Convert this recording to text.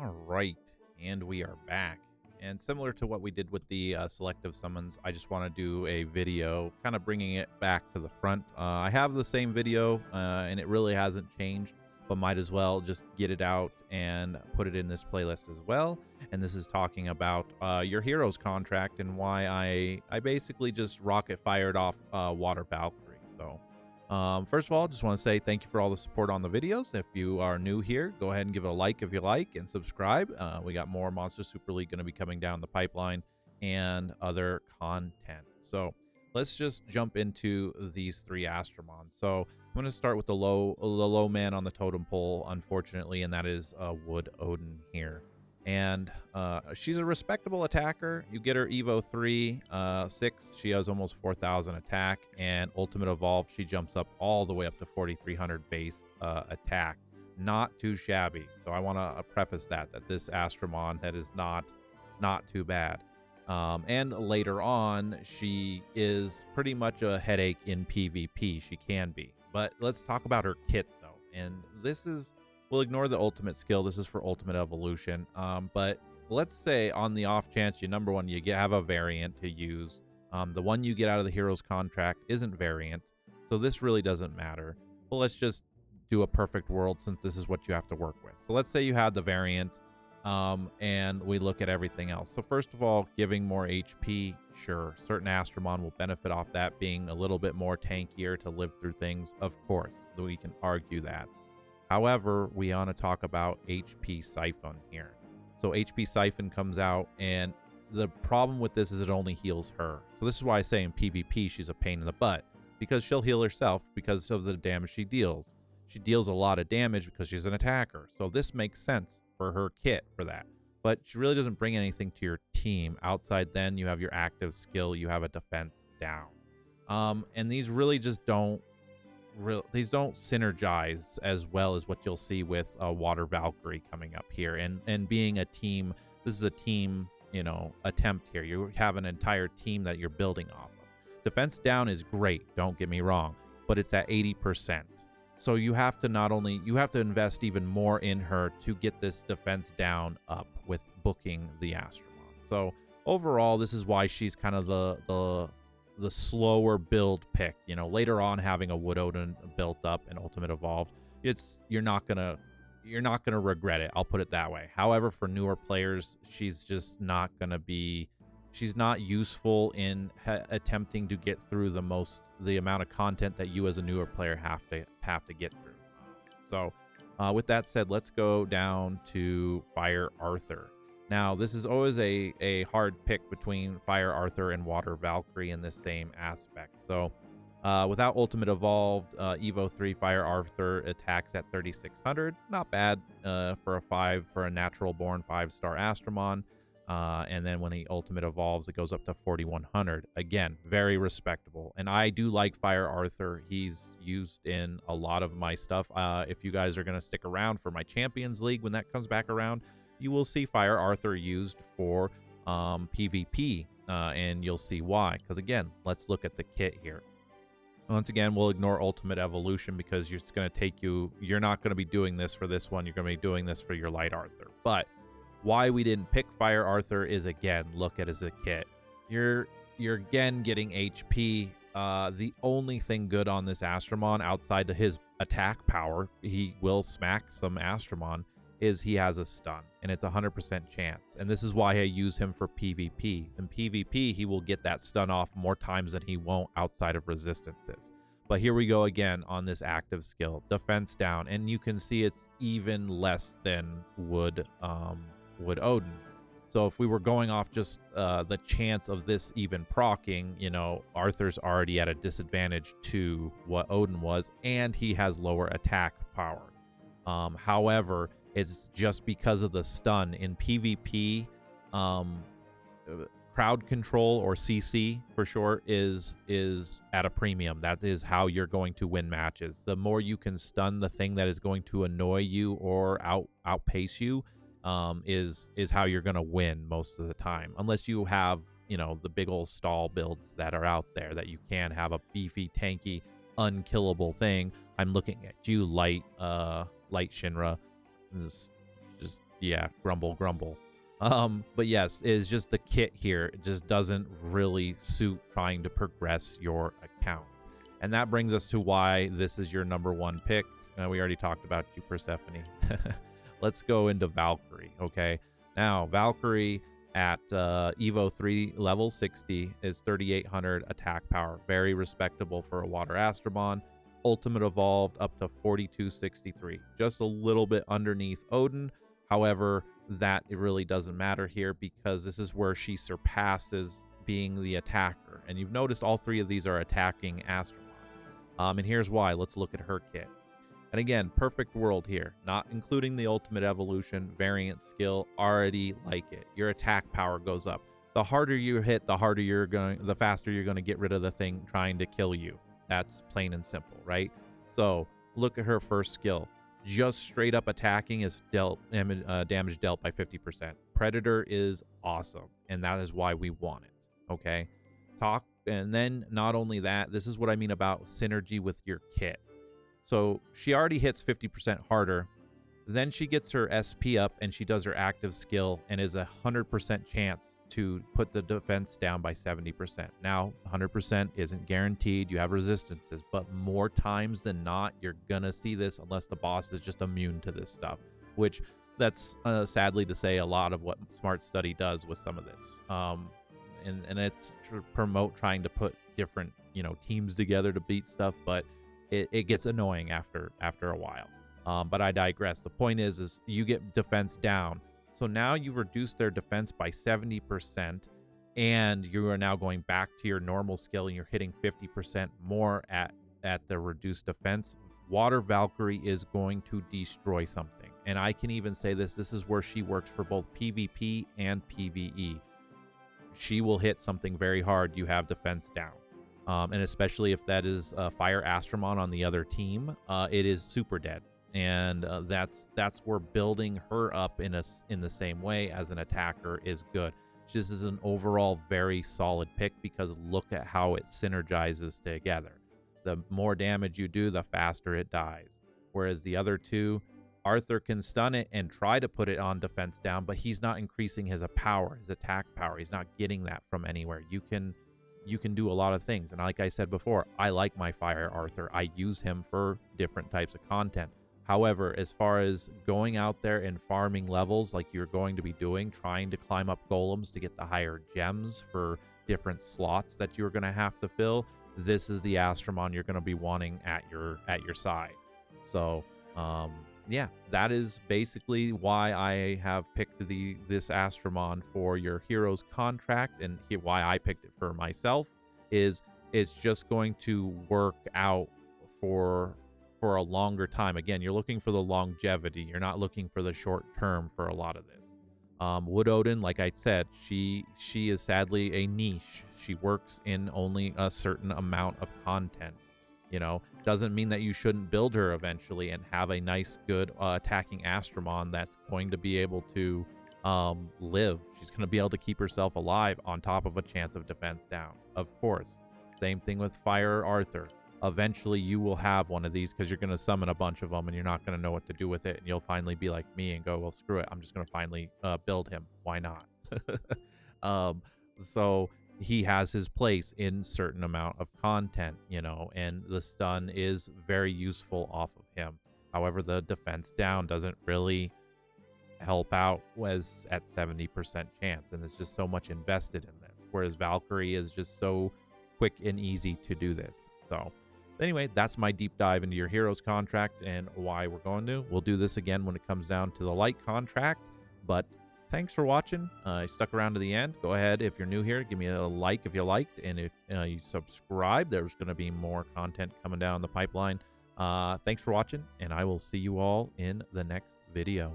All right, and we are back. And similar to what we did with the selective summons, I just want to do a video kind of bringing it back to the front. I have the same video and it really hasn't changed, but might as well just get it out and put it in this playlist as well. And this is talking about your hero's contract and why I basically just rocket fired off Water Valkyrie. So first of all, just want to say thank you for all the support on the videos. If you are new here, go ahead and give it a like if you like and subscribe. We got more Monster Super League going to be coming down the pipeline and other content. So let's just jump into these three Astromons. So I'm going to start with the low man on the totem pole, unfortunately, and that is Wood Odin here. And she's a respectable attacker. You get her Evo 3, 6. She has almost 4,000 attack, and Ultimate Evolved, she jumps up all the way up to 4,300 base attack. Not too shabby. So I want to preface that this Astromon, that is not too bad. And later on, she is pretty much a headache in PvP. She can be. But let's talk about her kit, though. And this is... We'll ignore the ultimate skill. This is for ultimate evolution. But let's say on the off chance you have a variant to use. The one you get out of the hero's contract isn't variant, so this really doesn't matter. But let's just do a perfect world since this is what you have to work with. So let's say you had the variant, and we look at everything else. So first of all, giving more HP, sure. Certain Astromon will benefit off that, being a little bit more tankier to live through things. Of course, we can argue that. However, we want to talk about HP Siphon here. So HP Siphon comes out, and the problem with this is it only heals her. So this is why I say in PvP she's a pain in the butt, because she'll heal herself because of the damage she deals. She deals a lot of damage because she's an attacker. So this makes sense for her kit for that. But she really doesn't bring anything to your team. Outside then, you have your active skill, you have a defense down. And these really just don't synergize as well as what you'll see with Water Valkyrie coming up here, and being a team. This is a team, attempt here. You have an entire team that you're building off of. Defense down is great, don't get me wrong, but it's at 80%. So you have to invest even more in her to get this defense down up with booking the Astromon. So overall, this is why she's kind of the slower build pick. Later on, having a Wood Odin built up and Ultimate Evolved, you're not gonna regret it. I'll put it that way. However, for newer players, she's just not gonna be. She's not useful in attempting to get through the amount of content that you as a newer player have to get through. So, with that said, let's go down to Fire Arthur. Now, this is always a hard pick between Fire Arthur and Water Valkyrie in this same aspect. So, without Ultimate Evolved, Evo 3 Fire Arthur attacks at 3,600. Not bad for a natural born 5-star Astromon. And then when he Ultimate Evolves, it goes up to 4,100. Again, very respectable. And I do like Fire Arthur. He's used in a lot of my stuff. If you guys are going to stick around for my Champions League when that comes back around, you will see Fire Arthur used for PvP, and you'll see why. Because again, let's look at the kit here. Once again, we'll ignore Ultimate Evolution because it's going to take you. You're not going to be doing this for this one. You're going to be doing this for your Light Arthur. But why we didn't pick Fire Arthur is, again, look at it as a kit. You're again getting HP. The only thing good on this Astromon outside of his attack power, he will smack some Astromon, is he has a stun, and it's 100% chance. And this is why I use him for PvP. In PvP, he will get that stun off more times than he won't outside of resistances. But here we go again on this active skill, defense down, and you can see it's even less than Wood Odin. So if we were going off just the chance of this even proccing, Arthur's already at a disadvantage to what Odin was, and he has lower attack power. However, it's just because of the stun in PvP. Crowd control, or CC for short, is at a premium. That is how you're going to win matches. The more you can stun the thing that is going to annoy you or outpace you, is how you're going to win most of the time. Unless you have, the big old stall builds that are out there that you can have a beefy, tanky, unkillable thing. I'm looking at you, Light Shinra. This just Yeah, grumble, grumble. But yes, it's just the kit here. It just doesn't really suit trying to progress your account. And that brings us to why this is your number one pick. We already talked about you, Persephone. Let's go into Valkyrie, okay? Now, Valkyrie at Evo 3 level 60 is 3,800 attack power. Very respectable for a water astromon. Ultimate evolved up to 4263. Just a little bit underneath Odin. However, that it really doesn't matter here because this is where she surpasses being the attacker. And you've noticed all three of these are attacking astromon. And here's why. Let's look at her kit. And again, perfect world here, not including the ultimate evolution, variant skill, already like it. Your attack power goes up. The harder you hit, the faster you're going to get rid of the thing trying to kill you. That's plain and simple, right? So look at her first skill. Just straight up attacking is damage dealt by 50%. Predator is awesome, and that is why we want it, okay? And then not only that, this is what I mean about synergy with your kit. So she already hits 50% harder. Then she gets her SP up and she does her active skill and is 100% chance to put the defense down by 70%. Now, 100% isn't guaranteed. You have resistances, but more times than not, you're gonna see this unless the boss is just immune to this stuff, which that's sadly to say a lot of what Smart Study does with some of this. And it's to promote trying to put different, teams together to beat stuff, but it gets annoying after a while. But I digress. The point is you get defense down. So now you've reduced their defense by 70%, and you are now going back to your normal skill, and you're hitting 50% more at the reduced defense. Water Valkyrie is going to destroy something. And I can even say this is where she works for both PvP and PvE. She will hit something very hard. You have defense down. And especially if that is Fire Astromon on the other team, it is super dead. And that's where building her up in the same way as an attacker is good. This is an overall very solid pick because look at how it synergizes together. The more damage you do, the faster it dies. Whereas the other two, Arthur can stun it and try to put it on defense down, but he's not increasing his attack power. He's not getting that from anywhere. You can do a lot of things. And like I said before, I like my Fire Arthur. I use him for different types of content. However, as far as going out there and farming levels like you're going to be doing, trying to climb up golems to get the higher gems for different slots that you're going to have to fill, this is the Astromon you're going to be wanting at your side. So, yeah, that is basically why I have picked this Astromon for your hero's contract, and why I picked it for myself is it's just going to work out for a longer time. Again, you're looking for the longevity. You're not looking for the short term for a lot of this. Wood Odin, like I said, she is sadly a niche. She works in only a certain amount of content. Doesn't mean that you shouldn't build her eventually and have a nice, good attacking Astromon that's going to be able to live. She's going to be able to keep herself alive on top of a chance of defense down. Of course. Same thing with Fire Arthur. Eventually you will have one of these because you're going to summon a bunch of them and you're not going to know what to do with it. And you'll finally be like me and go, well, screw it. I'm just going to finally build him. Why not? So he has his place in certain amount of content, and the stun is very useful off of him. However, the defense down doesn't really help out as at 70% chance. And there's just so much invested in this. Whereas Valkyrie is just so quick and easy to do this. So anyway, that's my deep dive into your hero's contract and why we're going to. We'll do this again when it comes down to the light contract. But thanks for watching. You stuck around to the end. Go ahead, if you're new here, give me a like if you liked. And if you subscribe, there's going to be more content coming down the pipeline. Thanks for watching, and I will see you all in the next video.